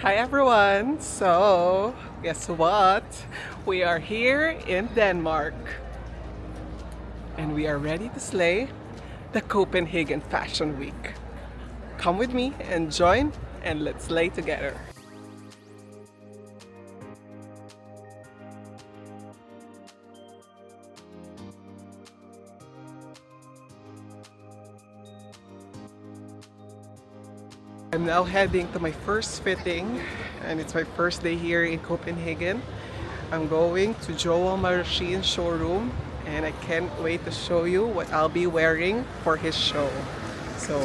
Hi everyone! So, guess what? We are here in Denmark and we are ready to slay the Copenhagen Fashion Week. Come with me and join and let's slay together. I'm now heading to my first fitting and it's my first day here in Copenhagen. I'm going to Joel Marchin's showroom and I can't wait to show you what I'll be wearing for his show. So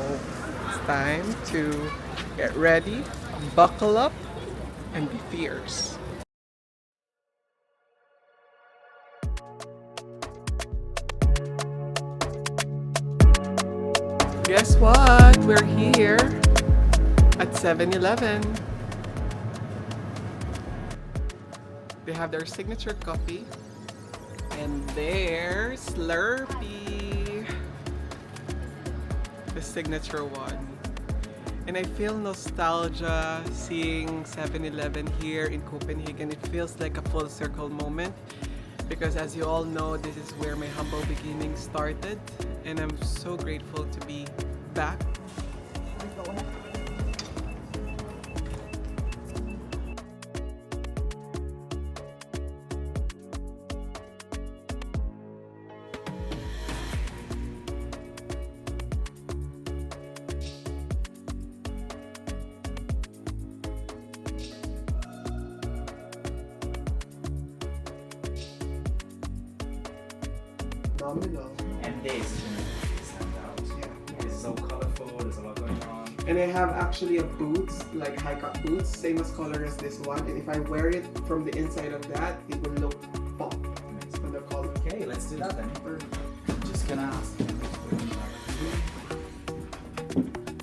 it's time to get ready, buckle up, and be fierce. Guess what? We're here at 7-Eleven. They have their signature coffee and their Slurpee, the signature one. And I feel nostalgia seeing 7-Eleven here in Copenhagen. It feels like a full circle moment because as you all know, this is where my humble beginnings started and I'm so grateful to be back. And this stand out. Yeah. It's so colorful, there's a lot going on. And I have actually a boots, like high cut boots, same as color as this one. And if I wear it from the inside of that, it will look pop on the color. Okay, let's do that then. I'm just gonna ask.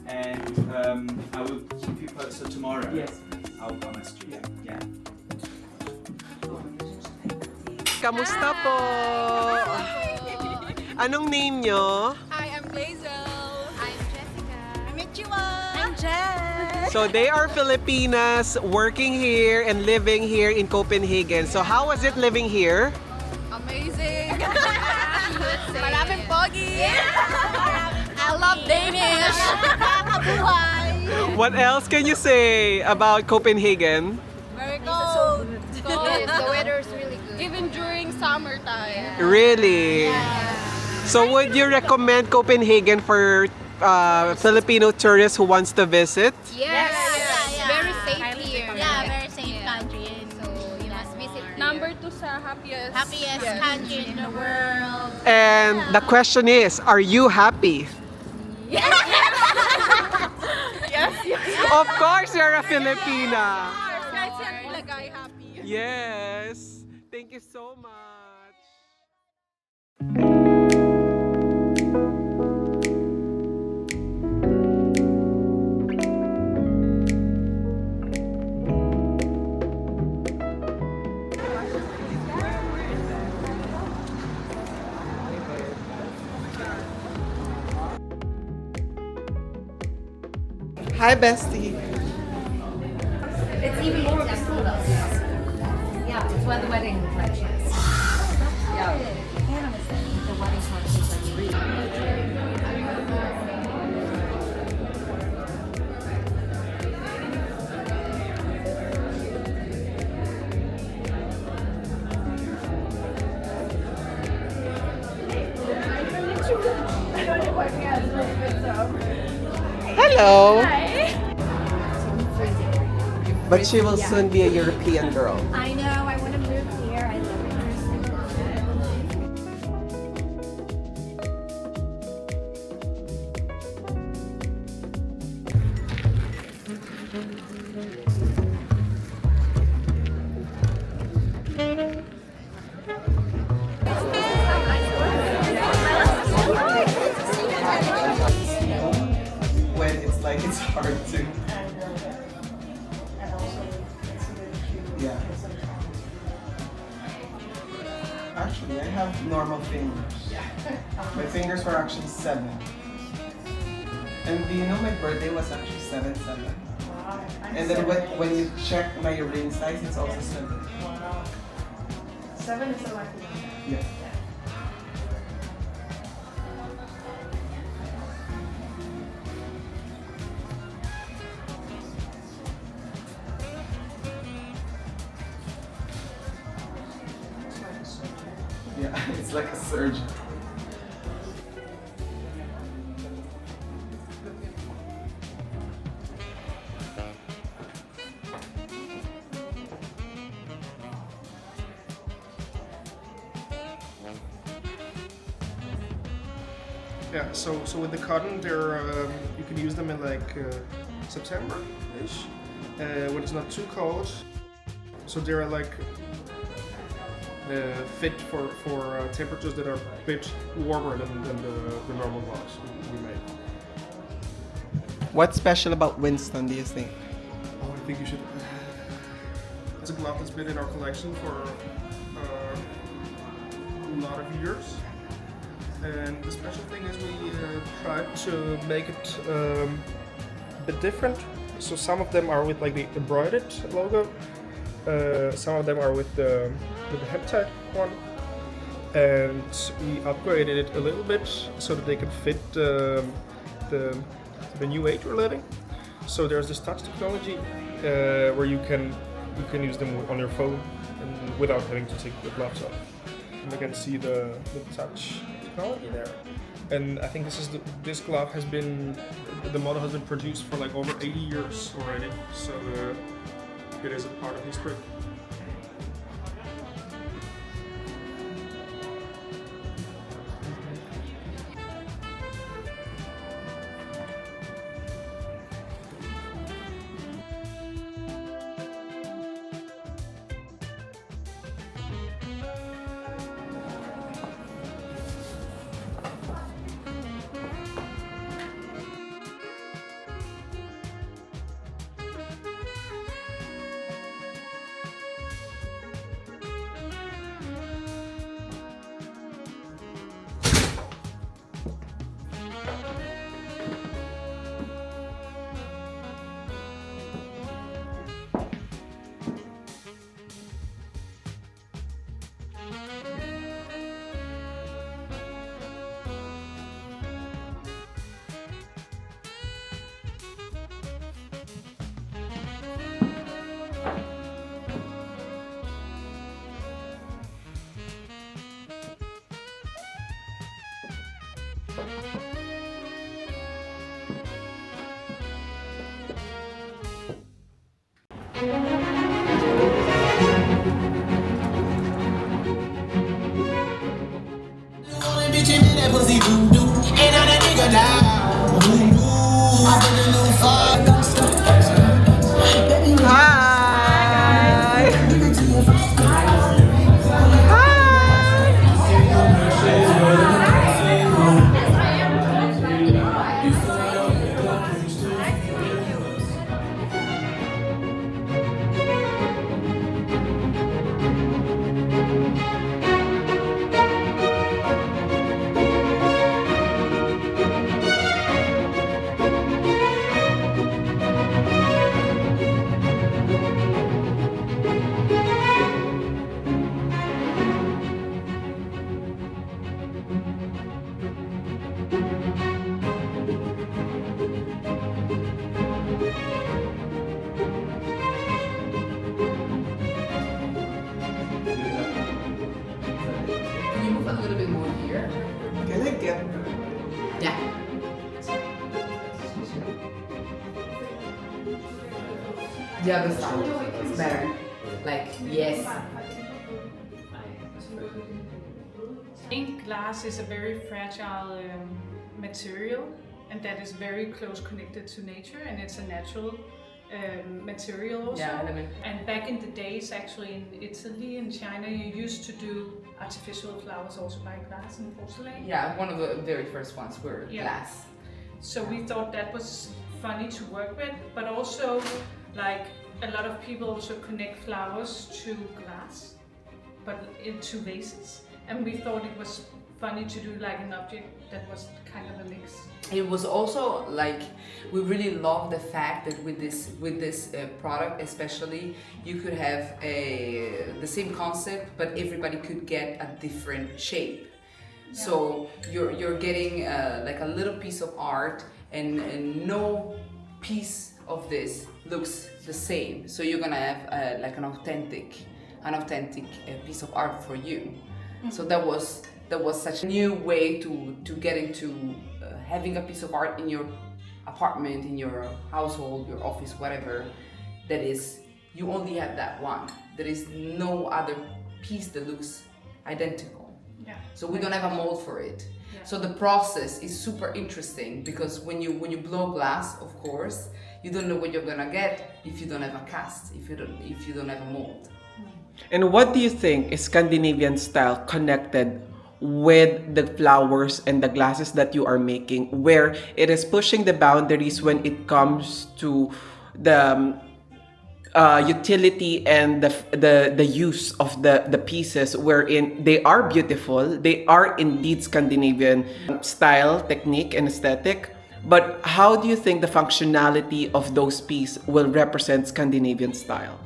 And I will keep you posted tomorrow. Yes. I'll promise you. Yeah. Kamusta po? Anong name nyo? Hi, I'm Hazel. I'm Jessica. I'm Mitchua. I'm Jen. So they are Filipinas working here and living here in Copenhagen. So how was it living here? Amazing. Maraming pogi. I love Danish. What else can you say about Copenhagen? Very cold. The weather is really good. Even during summertime. Really? So would you recommend Copenhagen for Filipino tourists who wants to visit? Yes. Very safe here. Yeah, very safe country. So you must visit. Number 2 sa happiest. Happiest country in the world. And the question is, are you happy? Yes. Of course you're a Filipina. That's it. Guy happy. Yes. Thank you so much. Hi, bestie. It's even more of a school though. Yeah, it's one of the wedding collections. Yeah. Hannah was saying the wedding collections are really Hello. But she will soon be a European girl. I know, I want to move here. I love it. When it's like it's hard to. Yeah. Actually, I have normal fingers. My fingers were actually 7. And do you know my birthday was actually 7/7? And then when you check my ring size, it's also 7. 7 is a lucky number. Yeah. Yeah, it's like a surgeon. Yeah, so with the cotton, they're you can use them in like September-ish when it's not too cold. So they're like fit for temperatures that are a bit warmer than the normal gloves we make. What's special about Winston, do you think? Oh, I think you should. It's a glove that's been in our collection for a lot of years. And the special thing is we tried to make it a bit different. So some of them are with like the embroidered logo. Some of them are with the heptide one. And we upgraded it a little bit so that they can fit the new age we're living. So there's this touch technology where you can use them on your phone and without having to take the gloves off. And you can see the touch technology there. And I think this glove has been, the model has been produced for like over 80 years already. So it is a part of history. The other side is better. Like, yes. I think glass is a very fragile material, and that is very close connected to nature, and it's a natural material also. Yeah, element. And back in the days, actually in Italy and China, you used to do artificial flowers also by glass and porcelain. Yeah, one of the very first ones were glass. So we thought that was funny to work with, but also like a lot of people also connect flowers to glass, but into vases. And we thought it was funny to do like an object that was kind of a mix. It was also like we really love the fact that with this product especially you could have the same concept but everybody could get a different shape. So you're getting like a little piece of art and no piece of this looks the same. So you're gonna have like an authentic piece of art for you. So that was such a new way to get into having a piece of art in your apartment, in your household, your office, whatever. That is, you only have that one. There is no other piece that looks identical. Yeah. So we don't have a mold for it. Yeah. So the process is super interesting because when you blow glass, of course, you don't know what you're gonna get if you don't have a cast, if you don't have a mold. And what do you think is Scandinavian style connected with the flowers and the glasses that you are making, where it is pushing the boundaries when it comes to the utility and the use of the pieces, wherein they are beautiful, they are indeed Scandinavian style, technique, and aesthetic. But how do you think the functionality of those pieces will represent Scandinavian style?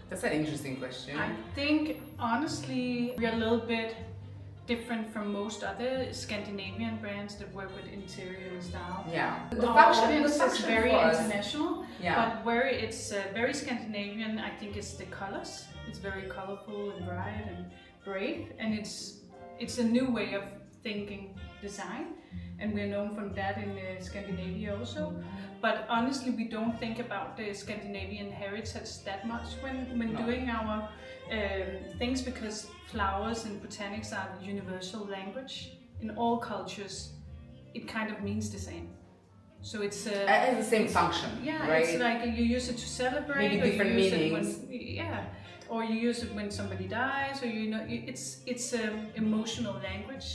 That's an interesting question. I think honestly we're a little bit different from most other Scandinavian brands that work with interior and style. Yeah. Our audience is very for us- international, Yeah. but where it's very Scandinavian, I think it's the colors. It's very colorful and bright and brave, and it's a new way of thinking design, and we're known from that in Scandinavia also. But honestly, we don't think about the Scandinavian heritage that much when doing our things, because flowers and botanics are the universal language. In all cultures, it kind of means the same. So it's It has the same function, yeah, right? it's like you use it to celebrate, Maybe or you different use meanings. it when, or you use it when somebody dies, or it's emotional language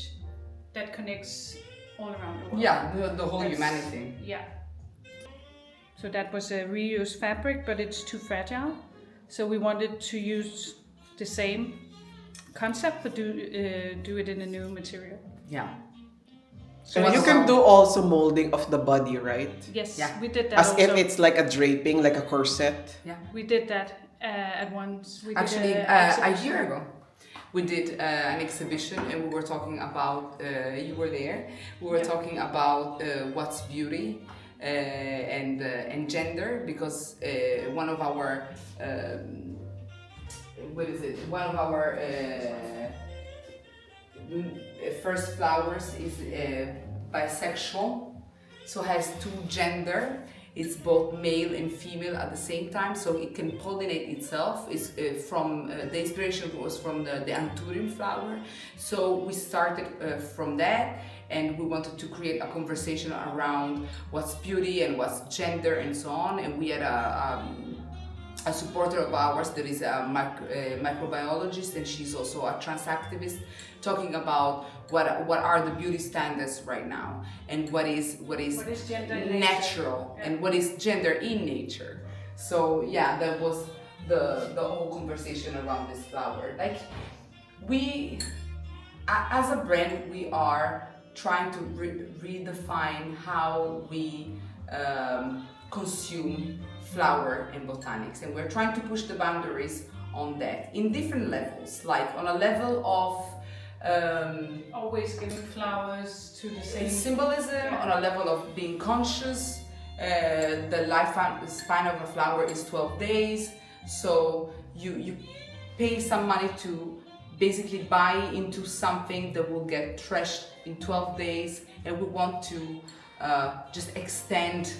that connects all around the world. Yeah, the whole That's- humanity. Yeah. So that was a reused fabric, but it's too fragile. So we wanted to use the same concept, but do it in a new material. Yeah. So you can do also molding of the body, right? Yes, Yeah. we did that As also. if it's like a draping, like a corset. Yeah. We did that at once. We did Actually, a a exhibition. year ago, we did an exhibition and we were talking about, you were there, we were talking about what's beauty and gender, because one of our, one of our first flowers is bisexual, so has two gender. It's both male and female at the same time, so it can pollinate itself. It's from the inspiration was from the anthurium flower. So we started from that, and we wanted to create a conversation around what's beauty and what's gender and so on. And we had a supporter of ours that is a microbiologist, and she's also a trans activist, talking about what are the beauty standards right now, and what is gender in natural, nature. and what is gender in nature. So yeah, that was the whole conversation around this flower. Like we, as a brand, we are trying to redefine how we consume flower and botanics, and we're trying to push the boundaries on that in different levels, like on a level of Always giving flowers to the same symbolism, on a level of being conscious. The lifespan of a flower is 12 days, so you pay some money to basically buy into something that will get trashed in 12 days, and we want to just extend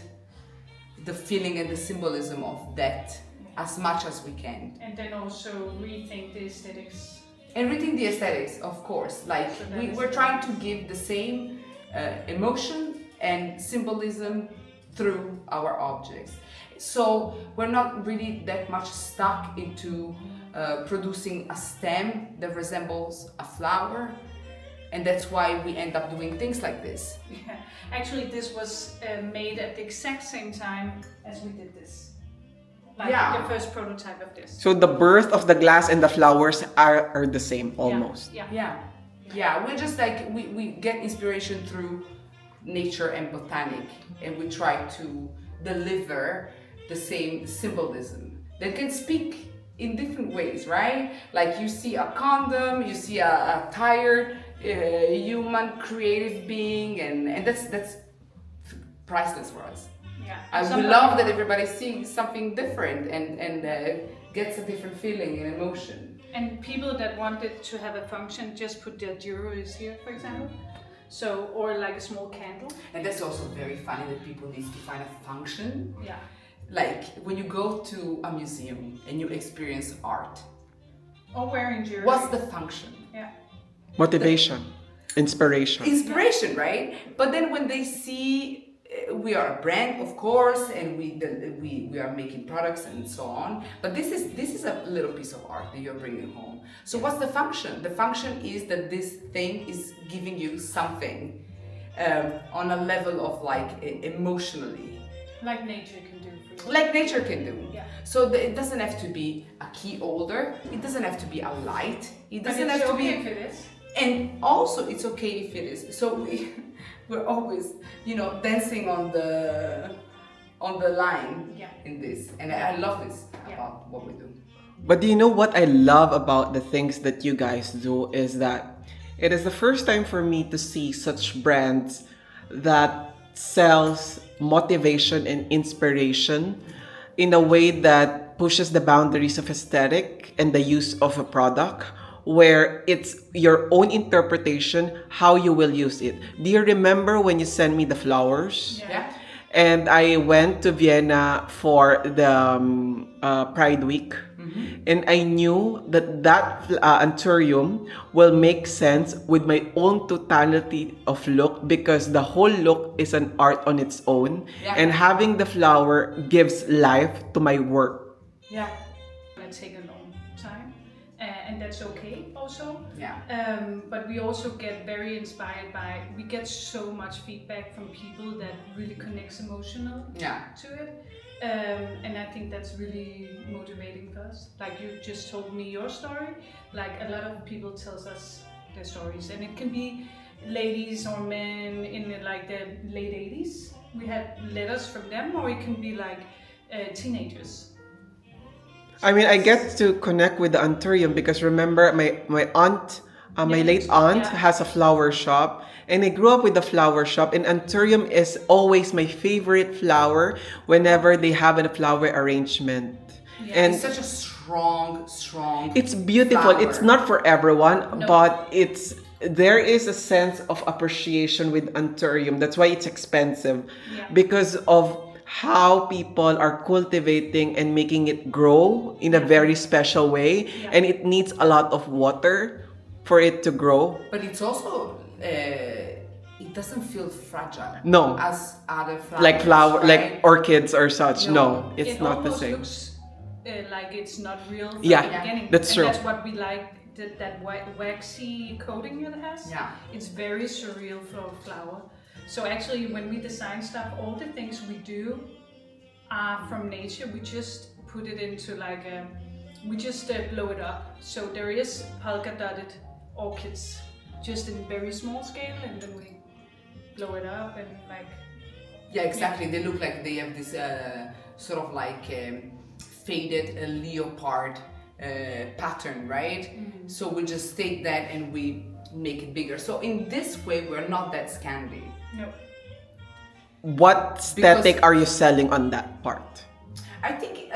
the feeling and the symbolism of that as much as we can. And then also rethink the aesthetics. And rethink the aesthetics, of course. Like So that is we're trying to give the same emotion and symbolism through our objects. So we're not really that much stuck into producing a stem that resembles a flower, and that's why we end up doing things like this. Yeah. Actually, this was made at the exact same time as we did this. Like Yeah. the first prototype of this. So the birth of the glass and the flowers are the same almost. Yeah. Yeah. Yeah, we're just like, we get inspiration through nature and botanic, and we try to deliver the same symbolism that can speak in different ways, right? Like you see a condom, you see a tired human creative being, and that's priceless for us. Yeah. We love that everybody's seeing something different and gets a different feeling and emotion. And people that wanted to have a function just put their jewelries here, for example. So, or like a small candle. And that's also very funny that people need to find a function. Yeah. Like when you go to a museum and you experience art, Or wearing jewelry. what's the function? Yeah. Motivation, inspiration. Inspiration, right? But then when they see we are a brand, of course, and we are making products and so on. But this is a little piece of art that you're bringing home. So what's the function? The function is that this thing is giving you something on a level of like emotionally. Like nature can do for you. Like nature can do. Yeah. So it doesn't have to be a key holder. It doesn't have to be a light. It doesn't But it's have to okay be. if it is. And also, it's okay if it is. So we're always, dancing on the line in this, and I love this about what we do. But do you know what I love about the things that you guys do is that it is the first time for me to see such brands that sells motivation and inspiration in a way that pushes the boundaries of aesthetic and the use of a product, where it's your own interpretation how you will use it. Do you remember when you sent me the flowers? Yeah. And I went to Vienna for the Pride Week. And I knew that anthurium will make sense with my own totality of look, because the whole look is an art on its own. Yeah. And having the flower gives life to my work. Yeah. It take a long time, and that's okay also. Yeah. But we also get very inspired by, we get so much feedback from people that really connects emotional to it. And I think that's really motivating for us. Like you just told me your story, like a lot of people tells us their stories, and it can be ladies or men in the late 80s. We had letters from them, or it can be like teenagers. I mean, I get to connect with the anthurium because remember my aunt, my late aunt has a flower shop, and I grew up with the flower shop, and anthurium is always my favorite flower whenever they have a flower arrangement. Yeah, and it's such a strong it's beautiful. flower. It's not for everyone, No. but there is a sense of appreciation with anthurium. That's why it's expensive, because of how people are cultivating and making it grow in a very special way, and it needs a lot of water for it to grow. But it's also it doesn't feel fragile. No. As other flowers. Like right? like orchids or such. No, it's it not the almost same. looks like it's not real from Yeah, the beginning. that's and true. That's what we like, that waxy coating it has. Yeah. It's very surreal for a flower. So actually when we design stuff, all the things we do are from nature. We just put it into we just blow it up. So there is polka dotted orchids, just in very small scale, and then we blow it up and Yeah, exactly. They look like they have this sort of faded leopard pattern, right? Mm-hmm. So we just take that and we make it bigger. So in this way, we're not that Scandi. no. What aesthetic are you selling on that part? I think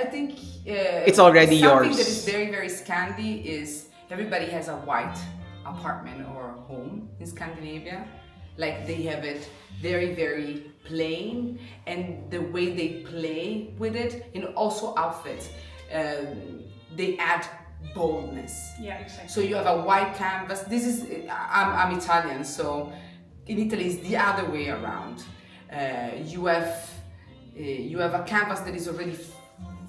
It's already something yours. that is very, very Scandi is everybody has a white apartment or home in Scandinavia. Like they have it very, very plain, and the way they play with it, and also outfits, they add boldness. Yeah, exactly. So you have a white canvas. I'm Italian, so in Italy it's the other way around. You have a canvas that is already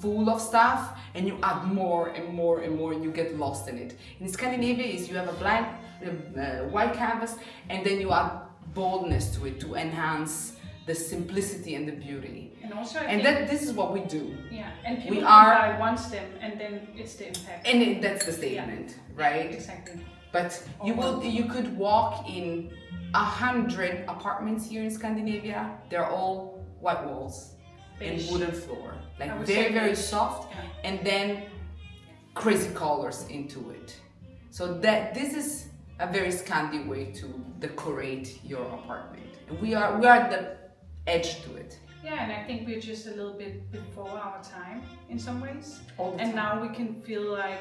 full of stuff, and you add more and more and more, and you get lost in it. In Scandinavia, you have a blank white canvas, and then you add boldness to it to enhance the simplicity and the beauty. And also, This is what we do. Yeah, and people We can are- buy one stem, and then it's the impact. And that's the statement, right? Exactly. But you could walk in 100 apartments here in Scandinavia. They're all white walls and wooden floor, like very soft, and then crazy colors into it. So this is a very Scandi way to decorate your apartment. And we are at the edge to it. Yeah, and I think we're just a little bit before our time in some ways. All the and time. now we can feel like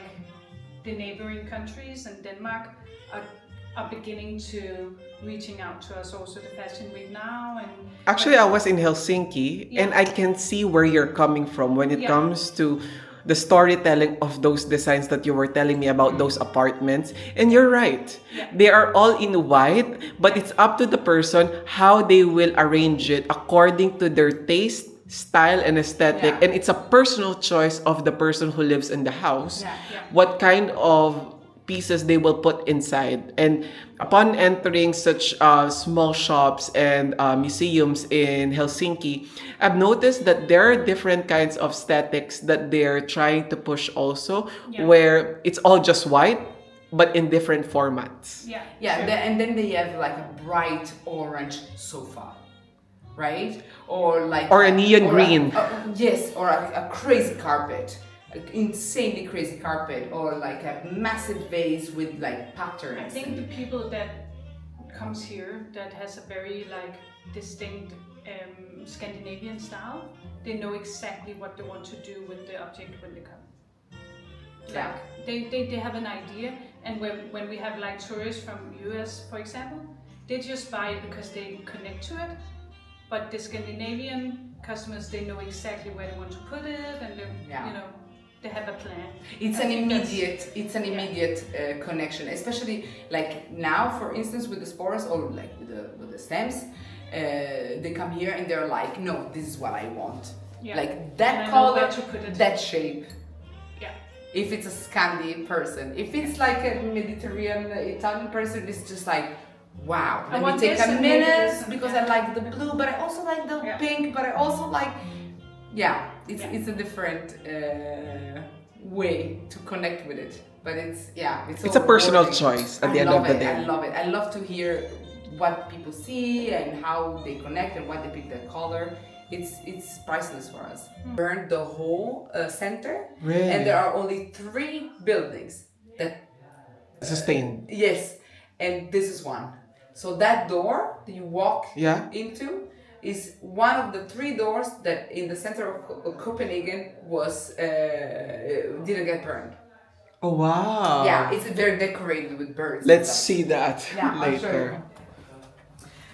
the neighboring countries and Denmark are beginning to reaching out to us, also the Fashion Week now. And Actually, I was in Helsinki, and I can see where you're coming from when it comes to the storytelling of those designs that you were telling me about those apartments. And you're right. They are all in white, but it's up to the person how they will arrange it according to their taste, style, and aesthetic. And it's a personal choice of the person who lives in the house. What kind of pieces they will put inside. And upon entering such small shops and museums in Helsinki, I've noticed that there are different kinds of aesthetics that they're trying to push also, where it's all just white, but in different formats. And then they have like a bright orange sofa, right? Or a neon green. Or a crazy carpet. Insanely crazy carpet, or like a massive vase with like patterns. I think the people that comes here that has a very like distinct Scandinavian style, they know exactly what they want to do with the object when they come. They have an idea, and when we have like tourists from US, for example, they just buy it because they connect to it. But the Scandinavian customers, they know exactly where they want to put it, and they have a plan. It's an immediate connection, especially like now, for instance, with the spores or like with the stems. They come here and they're like, no, this is what I want. Like that color, that shape. If it's a Scandi person, if it's like a Mediterranean Italian person, it's just like, wow, let me take a minute because I like the blue, but I also like the pink, but I also like, it's a different way to connect with it. But it's a personal choice at the end of the day. I love it. I love to hear what people see and how they connect and why they pick that color. It's priceless for us. Burned the whole center, and there are only 3 buildings that sustain. Yes, and this is one. So that door that you walk into is one of the 3 doors that in the center of Copenhagen was didn't get burned. Oh wow! Yeah, it's very decorated with birds. Let's see that Sure. later.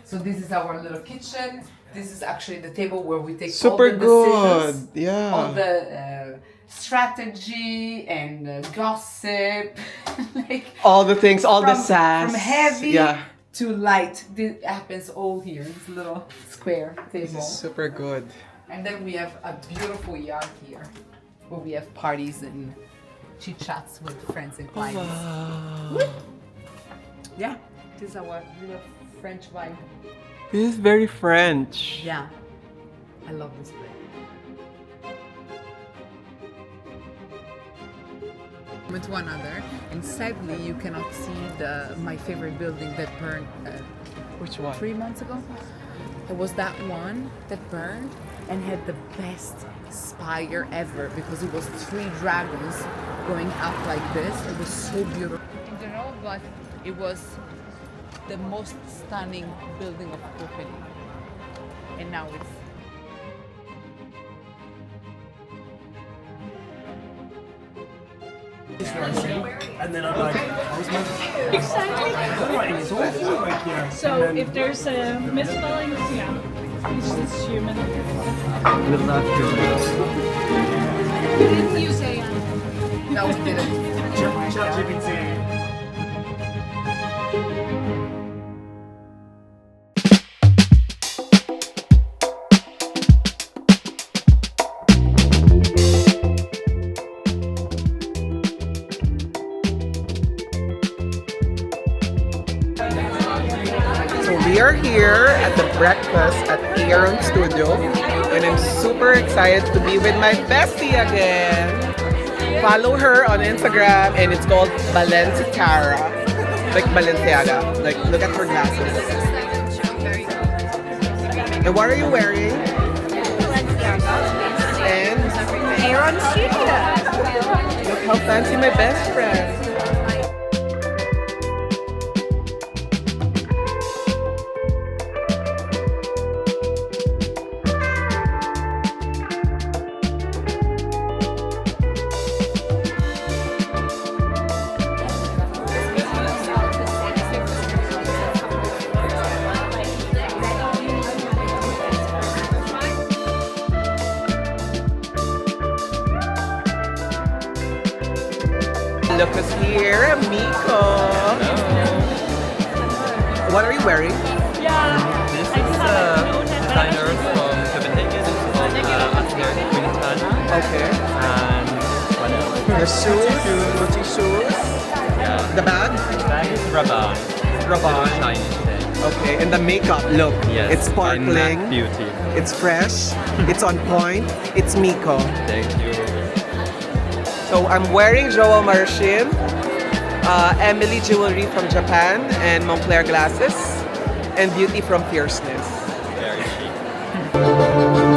So this is our little kitchen. This is actually the table where we take Super all the decisions, good. all the strategy and gossip, like all the things, all the sass. From heavy to light. This happens all here. This little square table. This is super good. And then we have a beautiful yard here, where we have parties and chit chats with friends and clients. Wow. Yeah, this is our little French vibe. This is very French. Yeah, I love this place. With one another, and sadly you cannot see my favorite building that burned. Which one? 3 months ago. It was that one that burned and had the best spire ever because it was 3 dragons going up like this. It was so beautiful. In general, but it was the most stunning building of Copenhagen. And now it's And then I'm like, I was meant to. Exactly. It's awful. Like, yeah. So if there's a misspelling, it's just human. Good luck, Didn't you say no, we didn't. ChatGPT. We are here at the breakfast at Aaron Studio, and I'm super excited to be with my bestie again. Follow her on Instagram, and it's called Cara. Like Balenciaga. Like, look at her glasses. And what are you wearing? And Aaron Studio. look how fancy my best friend. Look who's here, Miko. What are you wearing? This is designer from Copenhagen. It's called Okay. And what else? The shoes, Gucci shoes. Yeah. The bag, Bag is Rabanne. Rabanne. Chinese thing. Okay, and the makeup, look, Yes. it's sparkling, And beauty. it's fresh, it's on point, it's Miko. Thank you. So I'm wearing Joao Marcin, Emily jewelry from Japan, and Montclair glasses, and beauty from Fierceness. Very chic.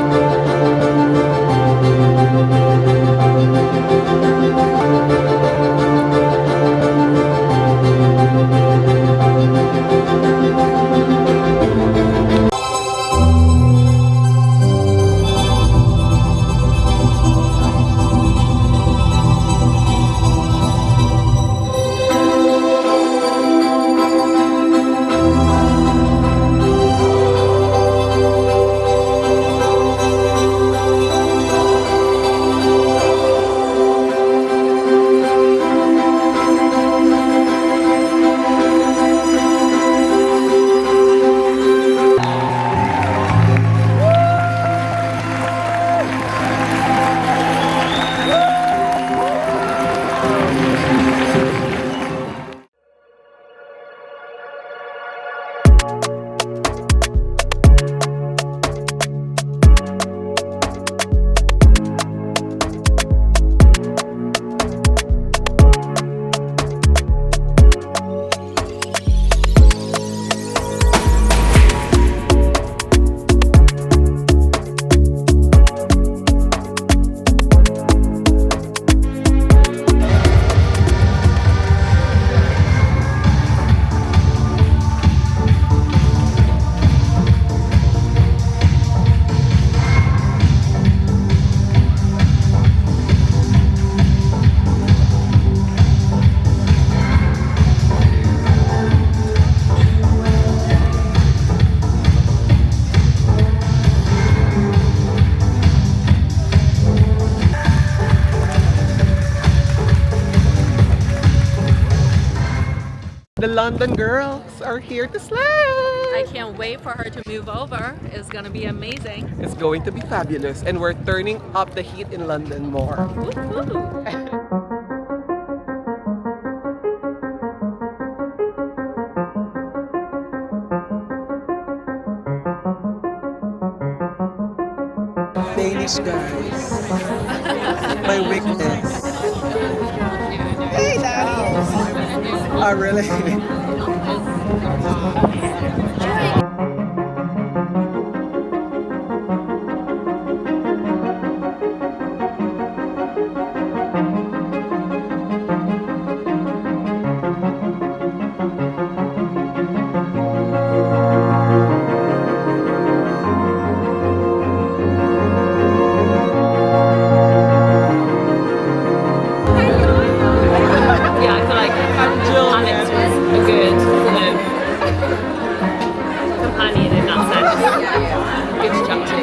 The London girls are here to slay! I can't wait for her to move over. It's gonna be amazing. It's going to be fabulous, and we're turning up the heat in London more. Woo-hoo. Danish guys. My weakness. Hey, Daddy! Oh, really? Yeah, I feel like Alex was a good sort of companion in that sense. Good to chat to.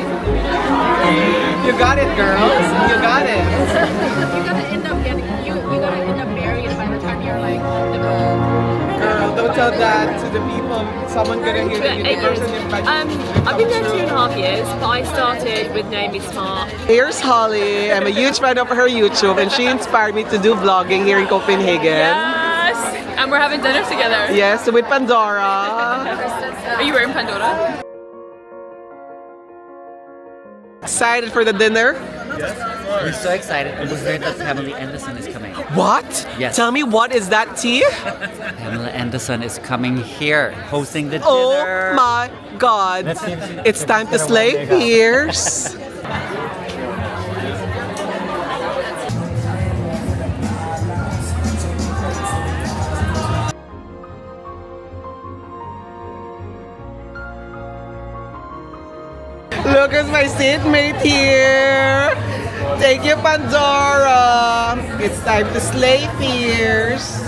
You got it, girls. You got it. You're gonna end up getting you're gonna end up married by the time you're like Girl, don't tell that to the people. Someone gonna hear that But 8 the years. person invited I've been there 2.5 years, but I started with Naomi Smart. Here's Holly. I'm a huge fan of her YouTube, and she inspired me to do vlogging here in Copenhagen. Yes! And we're having dinner together. Yes, with Pandora. Are you wearing Pandora? Excited for the dinner? We're so excited, and we heard that Pamela Anderson is coming. What? Yes. Tell me, what is that, tea? Pamela Anderson is coming here, hosting the dinner. Oh my God! It's time to slay fears. Look at my seatmate here. Thank you, Pandora. It's time to slay fears.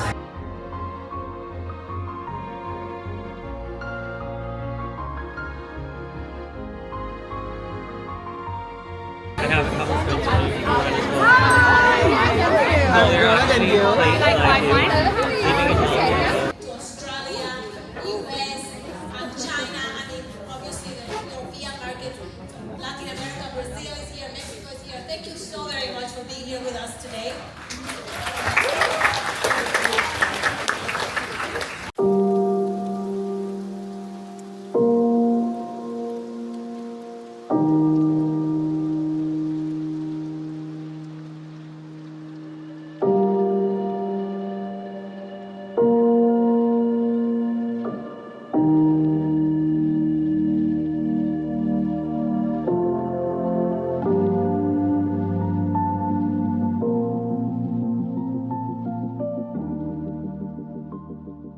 I have a couple films for you. I'm good, and you? To Australia, US, and China, and obviously the European market, Latin America, Brazil is here, Mexico is here. Thank you so very much for being here with us today.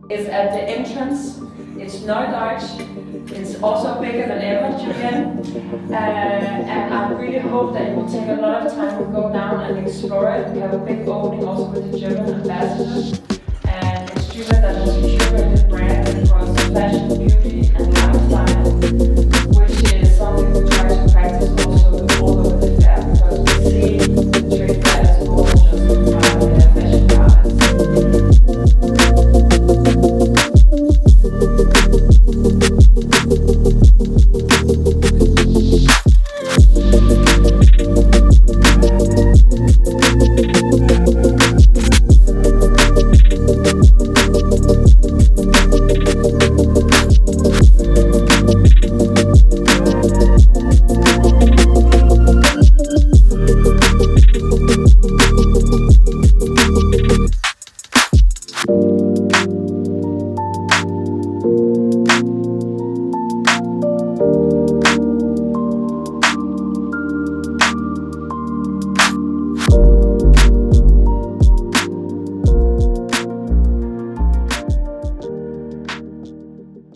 Is at the entrance. It's not large. It's also bigger than ever, Julian. And I really hope that you will take a lot of time to go down and explore it. We have a big opening also with the German ambassadors. And it's Julian that has curated brand across fashion, beauty, and lifestyle, which is something we try to practice also all over the fair, because we see the trade fair as more than just fashion products.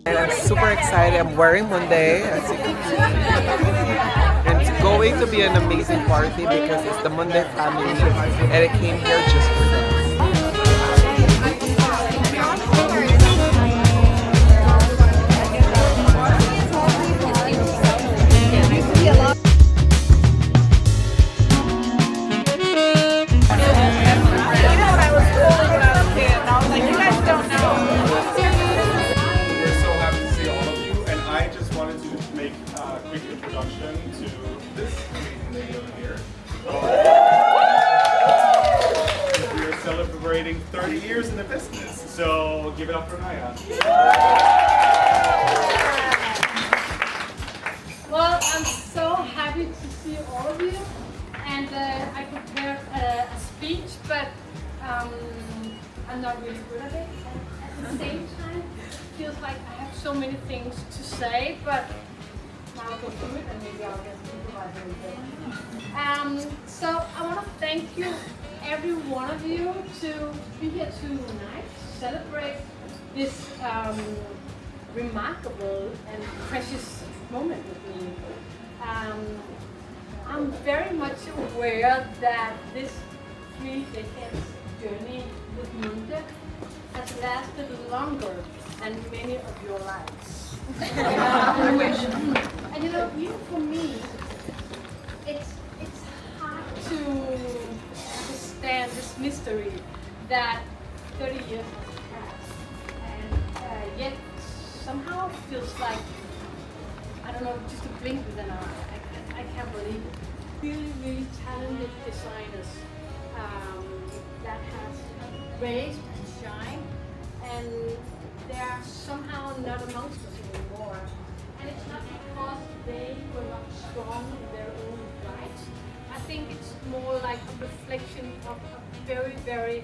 And I'm super excited. I'm wearing Monday, as you can see. And it's going to be an amazing party because it's the Monday family and I came here just for them. Quick introduction to this amazing lady over here. We are celebrating 30 years in the business, so give it up for Naya. Well, I'm so happy to see all of you, and I prepared a speech, but I'm not really good at it. And at the same time, it feels like I have so many things to say, but I'll go through it and maybe I'll get to improvise a little bit. So I want to thank you, every one of you, to be here tonight to celebrate this remarkable and precious moment with me. I'm very much aware that this 3 decades journey with Munde has lasted longer than many of your lives. I wish. And you know, even for me, it's hard to understand this mystery that 30 years has passed, and yet somehow it feels like, I don't know, just a blink with an eye. I can't believe it. Really, really talented designers that have raised and shined, and they are somehow not amongst us anymore. And it's not because they were not strong in their own rights, I think it's more like a reflection of a very, very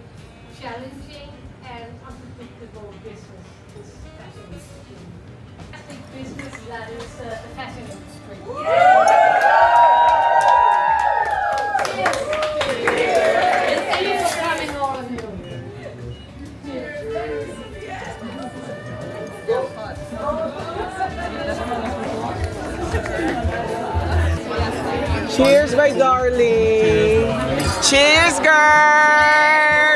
challenging and unpredictable business, this fashion industry. I think business that is the fashion industry. Cheers! Cheers! Thank you for coming, all of you. Cheers, my darling. Cheers, girl.